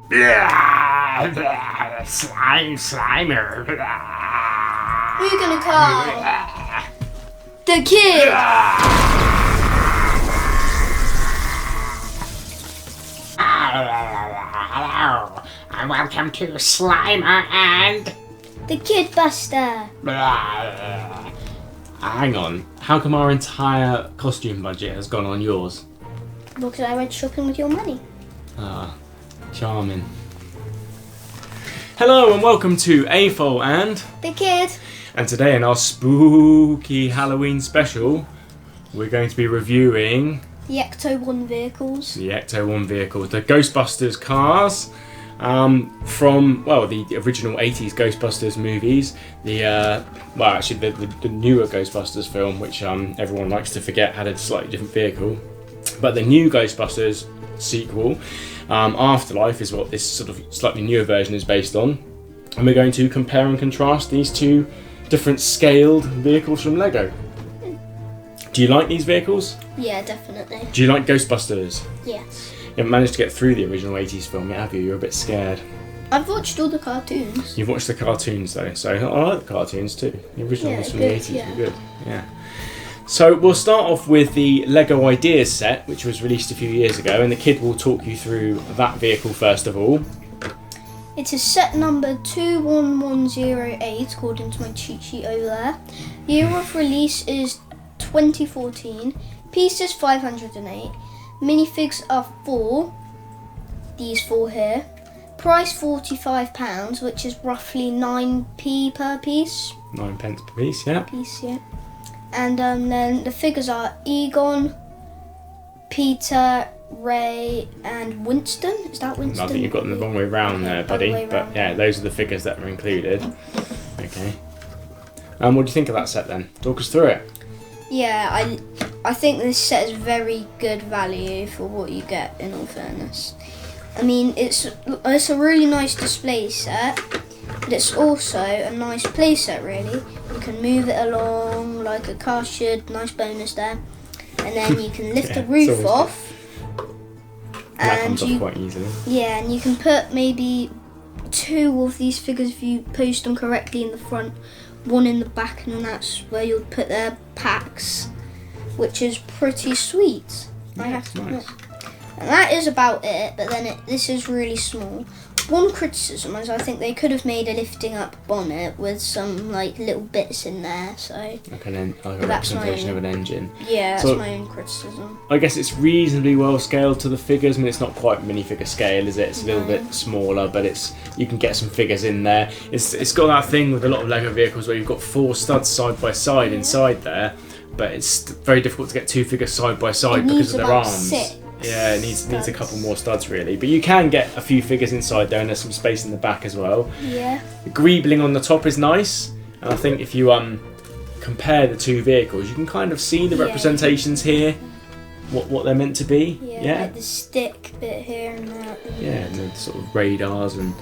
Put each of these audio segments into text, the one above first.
Slimer. Who are you gonna call? The kid. Hello, and welcome to Slimer and... The Kid Buster. Hang on. How come our entire costume budget has gone on yours? Because I went shopping with your money. Ah, charming. Hello and welcome to Afol and... The Kid. And today in our spooky Halloween special, we're going to be reviewing... The Ecto 1 vehicles. The Ecto 1 vehicles, the Ghostbusters cars from, well, the original 80s Ghostbusters movies. The newer Ghostbusters film, which everyone likes to forget had a slightly different vehicle. But the new Ghostbusters sequel, Afterlife, is what this sort of slightly newer version is based on. And we're going to compare and contrast these two different scaled vehicles from Lego. Do you like these vehicles? Yeah, definitely. Do you like Ghostbusters? Yes. You haven't managed to get through the original 80s film yet, have you? You're a bit scared. I've watched all the cartoons. You've watched the cartoons though, so I like the cartoons too. The original ones from the 80s were good. Yeah. So we'll start off with the Lego Ideas set, which was released a few years ago, and the kid will talk you through that vehicle first of all. It is set number 21108, according to my cheat sheet over there. The year of release is 2014. Pieces 508. Minifigs are 4. These 4 here. Price £45, which is roughly 9p per piece. 9 pence per piece, yeah. And then the figures are Egon, Peter, Ray, and Winston. Is that Winston? I think you've got them the wrong way round there, buddy. But yeah, those are the figures that are included. Okay. What do you think of that set then? Talk us through it. Yeah, I think this set is very good value for what you get, in all fairness. I mean, it's a really nice display set, but it's also a nice play set, really. You can move it along like a car should, nice bonus there. And then you can lift the roof off. That comes off quite easily. Yeah, and you can put maybe 2 of these figures if you post them correctly in the front, 1 in the back, and then that's where you'll put their packs, which is pretty sweet, I have to admit. And that is about it, but then this is really small. One criticism is I think they could have made a lifting up bonnet with some like little bits in there, so... Like a representation of an engine. Yeah, that's my own criticism. I guess it's reasonably well scaled to the figures. I mean, it's not quite minifigure scale, is it? It's a little bit smaller, but you can get some figures in there. It's got that thing with a lot of Lego vehicles where you've got 4 studs side by side inside there, but it's very difficult to get 2 figures side by side because of their arms. 6. Yeah, it needs a couple more studs really, but you can get a few figures inside there, and there's some space in the back as well. Yeah. The greebling on the top is nice, and I think if you compare the two vehicles, you can kind of see the representations here, what they're meant to be. Yeah, like the stick bit here and that. Yeah, and the sort of radars and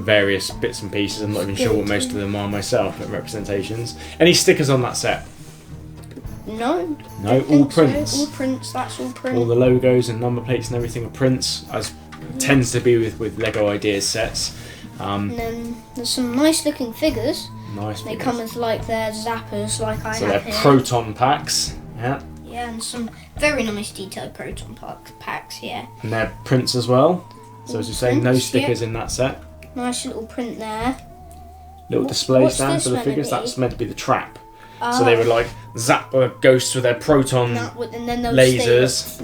various bits and pieces. I'm not even sure what most of them are myself, but representations. Any stickers on that set? No, all prints. So. All prints, that's all print. All the logos and number plates and everything are prints, as tends to be with Lego Ideas sets. And then there's some nice looking figures. They come with like their zappers, like I have here. So they're proton packs, yeah. Yeah, and some very nice detailed proton packs, yeah. And they're prints as well. So as you say, no stickers in that set. Nice little print there. Little display stand for the figures. That's meant to be the trap. So they would like zap the ghosts with their proton lasers,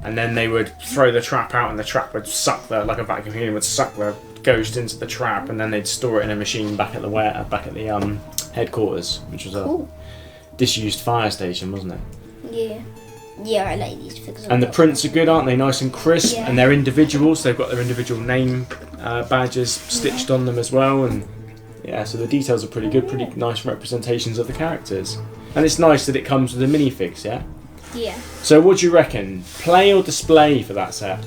and then they would throw the trap out, and the trap would suck like a vacuum cleaner would suck the ghost into the trap, and then they'd store it in a machine back at the headquarters, which was a disused fire station, wasn't it? Yeah, I like these figures. And the prints are good, aren't they? Nice and crisp, and they're individual, so they've got their individual name badges stitched on them as well, and. Yeah, so the details are pretty good, pretty nice representations of the characters. And it's nice that it comes with the minifigs, yeah? Yeah. So what do you reckon? Play or display for that set?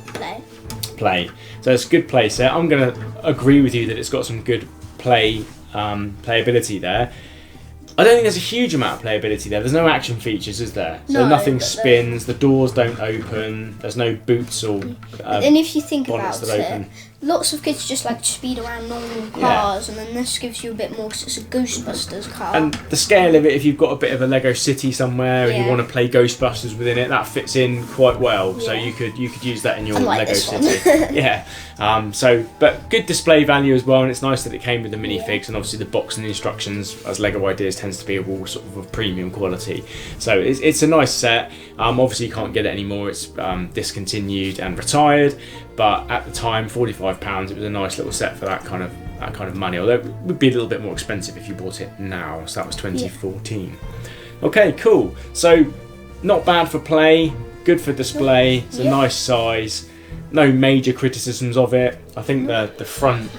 Play. So it's a good play set. I'm going to agree with you that it's got some good playability there. I don't think there's a huge amount of playability there. There's no action features, is there? So No, nothing but spins, the doors don't open, there's no boots or And if you think bonnets about that it, open. lots of kids just like to speed around normal cars, and then this gives you a bit more because it's a Ghostbusters car. And the scale of it, if you've got a bit of a Lego city somewhere and you Yeah. want to play Ghostbusters within it, that fits in quite well. So Yeah. you could use that in your I like Lego this one. city. Yeah. But good display value as well, and it's nice that it came with the minifigs, and obviously the box and the instructions, as Lego Ideas tends to be, are all sort of premium quality. So it's a nice set. Obviously you can't get it anymore. It's discontinued and retired. But at the time, £45, it was a nice little set for that kind of money. Although it would be a little bit more expensive if you bought it now. So that was 2014. Okay, cool. So not bad for play, good for display. It's a nice size. No major criticisms of it. I think the front.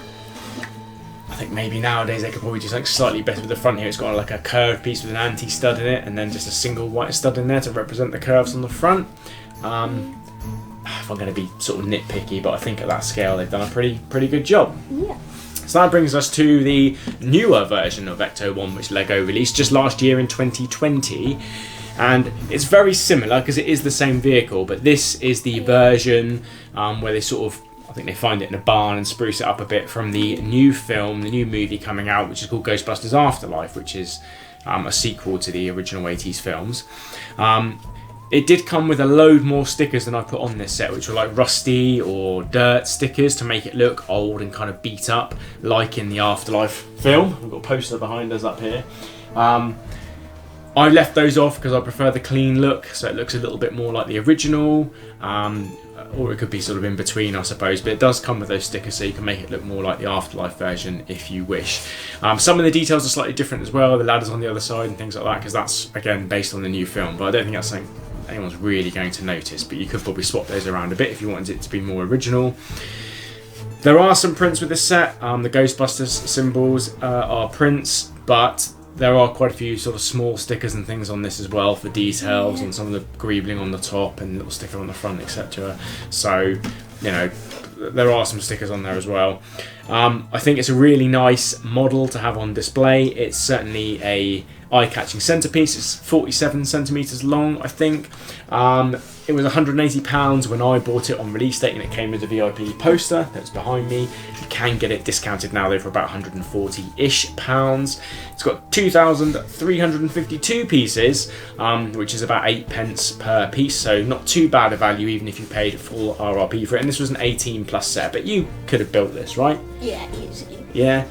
I think maybe nowadays they could probably do something slightly better with the front here. It's got like a curved piece with an anti-stud in it, and then just a single white stud in there to represent the curves on the front. If I'm going to be sort of nitpicky, but I think at that scale they've done a pretty good job. Yeah. So that brings us to the newer version of Ecto 1, which Lego released just last year in 2020. And it's very similar because it is the same vehicle, but this is the version where they sort of, I think they find it in a barn and spruce it up a bit from the new film, the new movie coming out, which is called Ghostbusters Afterlife, which is a sequel to the original 80s films. It did come with a load more stickers than I put on this set, which were like rusty or dirt stickers to make it look old and kind of beat up, like in the Afterlife film. We've got a poster behind us up here. I left those off because I prefer the clean look, so it looks a little bit more like the original, or it could be sort of in between, I suppose. But it does come with those stickers, so you can make it look more like the Afterlife version if you wish. Some of the details are slightly different as well. The ladders on the other side and things like that, because that's again based on the new film. But I don't think that's something anyone's really going to notice. But you could probably swap those around a bit if you wanted it to be more original. There are some prints with this set. The Ghostbusters symbols are prints, but there are quite a few sort of small stickers and things on this as well for details, and some of the greebling on the top and little sticker on the front, etc. So, you know, there are some stickers on there as well. I think it's a really nice model to have on display. It's certainly a eye-catching centerpiece. It's 47 centimeters long, I think. It was £180 when I bought it on release date, and it came with a VIP poster that's behind me. You can get it discounted now though for about £140-ish. It's got 2,352 pieces, which is about 8 pence per piece, so not too bad a value even if you paid full RRP for it. And this was an 18 plus set, but you could have built this, right? Yeah, easily. Yeah.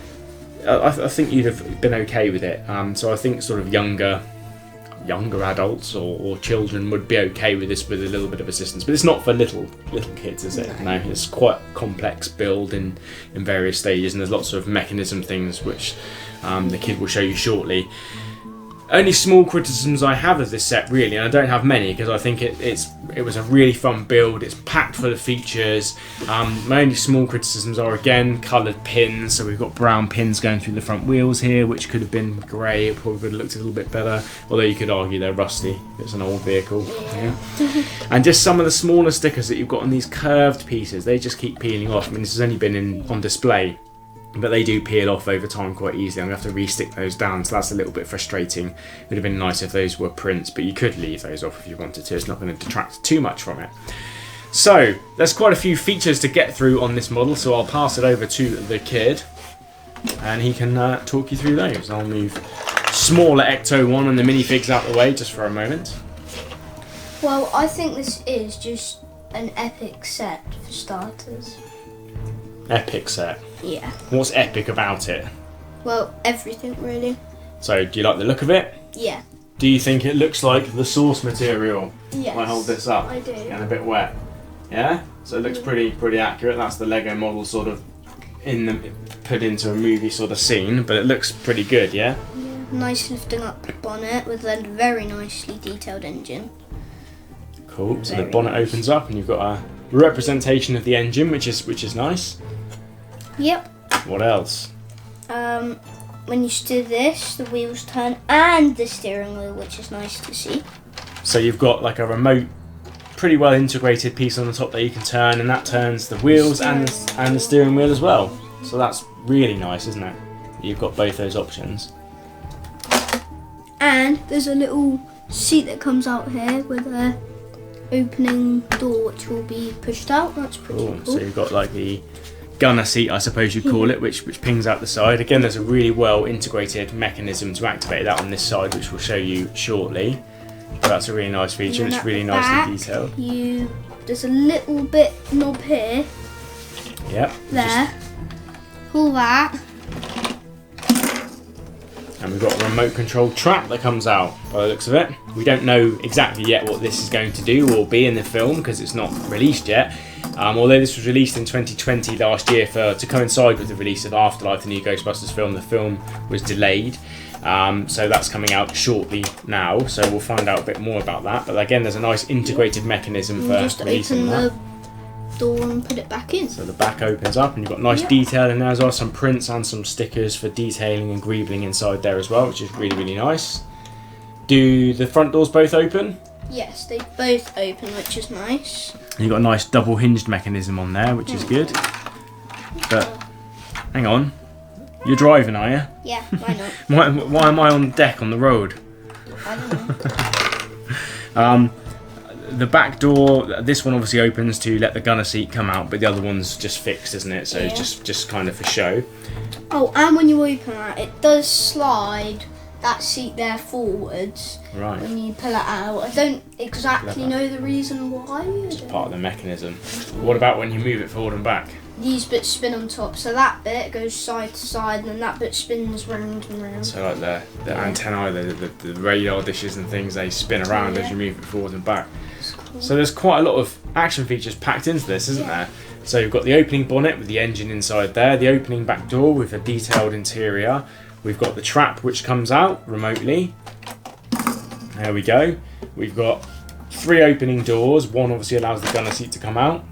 I think you'd have been okay with it. So I think sort of younger adults or children would be okay with this with a little bit of assistance. But it's not for little kids, is it? No, it's quite complex build in various stages, and there's lots of mechanism things which the kid will show you shortly. Only small criticisms I have of this set, really, and I don't have many because I think it was a really fun build. It's packed full of features. My only small criticisms are, again, coloured pins. So we've got brown pins going through the front wheels here, which could have been grey. It probably would have looked a little bit better, although you could argue they're rusty. It's an old vehicle. Yeah. And just some of the smaller stickers that you've got on these curved pieces, they just keep peeling off. I mean, this has only been on display, but they do peel off over time quite easily. I'm going to have to re-stick those down, so that's a little bit frustrating. It would have been nice if those were prints, but you could leave those off if you wanted to. It's not going to detract too much from it. So, there's quite a few features to get through on this model, so I'll pass it over to the kid, and he can talk you through those. I'll move smaller Ecto 1 and the minifigs out the way just for a moment. Well, I think this is just an epic set for starters. Epic set. Yeah. What's epic about it? Well, everything really. So, do you like the look of it? Yeah. Do you think it looks like the source material? Yes. I hold this up. I do. And a bit wet. Yeah? So it looks pretty accurate. That's the Lego model sort of put into a movie sort of scene, but it looks pretty good, yeah? Yeah. Nice lifting up bonnet with a very nicely detailed engine. Cool. So the Very bonnet nice. opens up and you've got a representation of the engine, which is nice. Yep. What else? When you do this, the wheels turn, and the steering wheel, which is nice to see. So you've got like a remote, pretty well integrated piece on the top that you can turn, and that turns the wheels and the steering wheel as well. So that's really nice, isn't it? You've got both those options. And there's a little seat that comes out here with a opening door which will be pushed out. That's pretty cool. So you've got like the gunner seat, I suppose you call it, which pings out the side. Again, there's a really well integrated mechanism to activate that on this side, which we'll show you shortly. But that's a really nice feature, and it's really nicely detailed. There's a little bit knob here. Yep. There. Pull that. And we've got a remote control trap that comes out by the looks of it. We don't know exactly yet what this is going to do or be in the film because it's not released yet. Although this was released in 2020 last year to coincide with the release of Afterlife, the new Ghostbusters film, the film was delayed. So that's coming out shortly now, so we'll find out a bit more about that. But again, there's a nice integrated mechanism for just releasing open that. the door and put it back in. So the back opens up and you've got nice detail in there as well, some prints and some stickers for detailing and greebling inside there as well, which is really, really nice. Do the front doors both open? Yes, they both open, which is nice. And you've got a nice double hinged mechanism on there, which is good. But hang on. You're driving, are you? Yeah, why not? Why am I on the deck on the road? I don't know. The back door, this one obviously opens to let the gunner seat come out, but the other one's just fixed, isn't it? So it's just kind of for show. Oh, and when you open that, it does slide that seat there forwards. Right. When you pull it out. I don't exactly know the reason why. It's part of the mechanism. What about when you move it forward and back? These bits spin on top, so that bit goes side to side, and then that bit spins round and round. So like the antennae, the radar dishes and things, they spin around as you move it forward and back. Cool. So there's quite a lot of action features packed into this, isn't there? So you've got the opening bonnet with the engine inside there, the opening back door with a detailed interior. We've got the trap which comes out remotely. There we go. We've got 3 opening doors. One obviously allows the gunner seat to come out.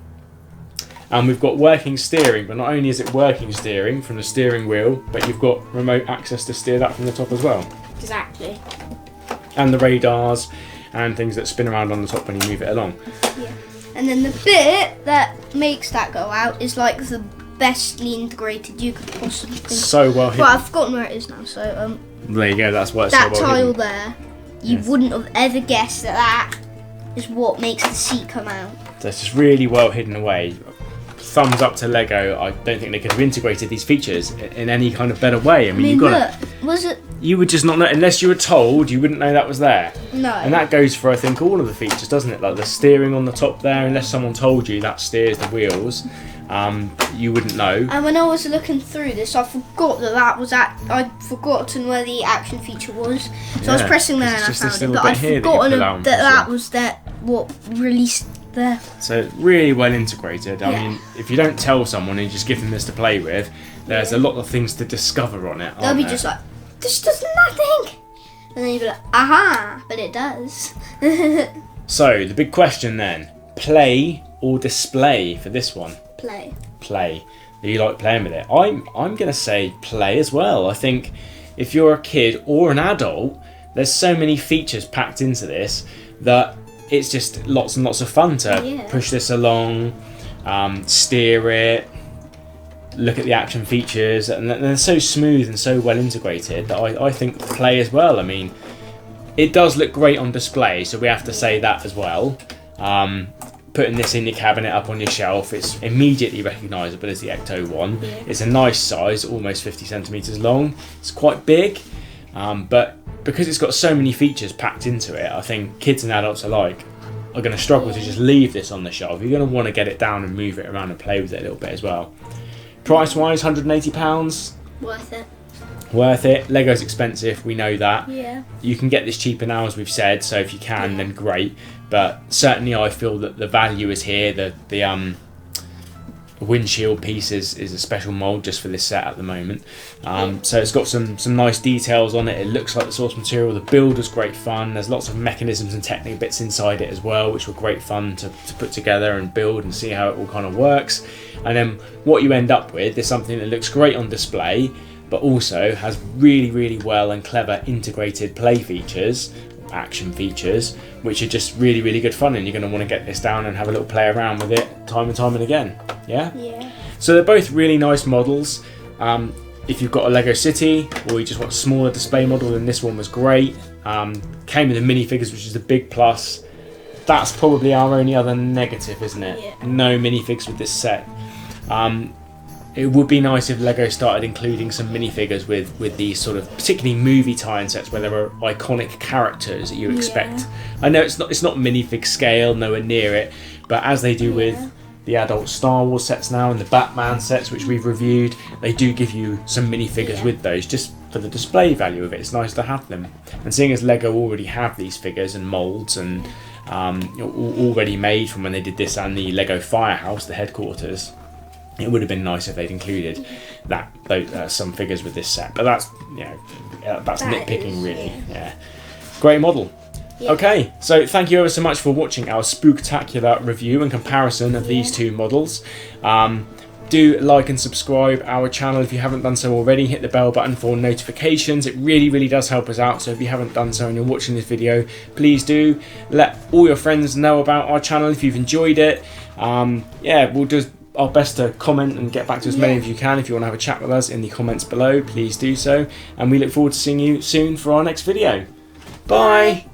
And we've got working steering, but not only is it working steering from the steering wheel, but you've got remote access to steer that from the top as well. Exactly. And the radars and things that spin around on the top when you move it along. Yeah. And then the bit that makes that go out is like the bestly integrated you could possibly think. So well hidden. Well, I've forgotten where it is now, so There you go, that's why it's that so well tile hidden. there, you wouldn't have ever guessed that is what makes the seat come out. So it's just really well hidden away. Thumbs up to Lego. I don't think they could have integrated these features in any kind of better way. I mean you've got you would just not know, unless you were told, you wouldn't know that was there. No. And that goes for, I think, all of the features, doesn't it? Like the steering on the top there, unless someone told you that steers the wheels, you wouldn't know. And when I was looking through this, I forgot I'd forgotten where the action feature was. So I was pressing there and I found it, but I'd forgotten that was what released there. So it's really well integrated. I mean, if you don't tell someone and you just give them this to play with, there's a lot of things to discover on it. They'll be just like, this does nothing. And then you'll be like, aha, but it does. So the big question then, play or display for this one? Play. Play. Do you like playing with it? I'm going to say play as well. I think if you're a kid or an adult, there's so many features packed into this that it's just lots and lots of fun to push this along, steer it, look at the action features, and they're so smooth and so well integrated that I think play as well. I mean, it does look great on display, so we have to say that as well. Putting this in your cabinet up on your shelf, it's immediately recognisable as the Ecto one. It's a nice size, almost 50 centimetres long. It's quite big, but because it's got so many features packed into it, I think kids and adults alike are going to struggle to just leave this on the shelf. You're going to want to get it down and move it around and play with it a little bit as well. Price wise, £180. Worth it. Worth it. Lego's expensive, we know that. Yeah. You can get this cheaper now, as we've said, so if you can, then great. But certainly I feel that the value is here. The windshield piece is a special mould just for this set at the moment. So it's got some nice details on it. It looks like the source material. The build was great fun. There's lots of mechanisms and technical bits inside it as well, which were great fun to put together and build and see how it all kind of works. And then what you end up with is something that looks great on display, but also has really, really well and clever integrated play features, action features, which are just really, really good fun, and you're going to want to get this down and have a little play around with it time and time and again. Yeah? Yeah. So they're both really nice models. if you've got a Lego City or you just want a smaller display model, then this one was great. Came with the minifigures, which is a big plus. That's probably our only other negative, isn't it? Yeah. No minifigs with this set. It would be nice if Lego started including some minifigures with these sort of, particularly movie tie-in sets where there are iconic characters that you expect. I know it's not minifig scale, nowhere near it, but as they do with the adult Star Wars sets now and the Batman sets which we've reviewed, they do give you some minifigures with those just for the display value of it. It's nice to have them. And seeing as Lego already have these figures and moulds and already made from when they did this and the Lego Firehouse, the headquarters, it would have been nice if they'd included some figures with this set. But that's that's nitpicking really. Yeah, great model. Yeah. Okay, so thank you ever so much for watching our spooktacular review and comparison of these two models. Do like and subscribe our channel if you haven't done so already. Hit the bell button for notifications. It really does help us out. So if you haven't done so and you're watching this video, please do let all your friends know about our channel if you've enjoyed it. We'll do our best to comment and get back to as many of you can. If you want to have a chat with us in the comments below, please do so. And we look forward to seeing you soon for our next video. Bye.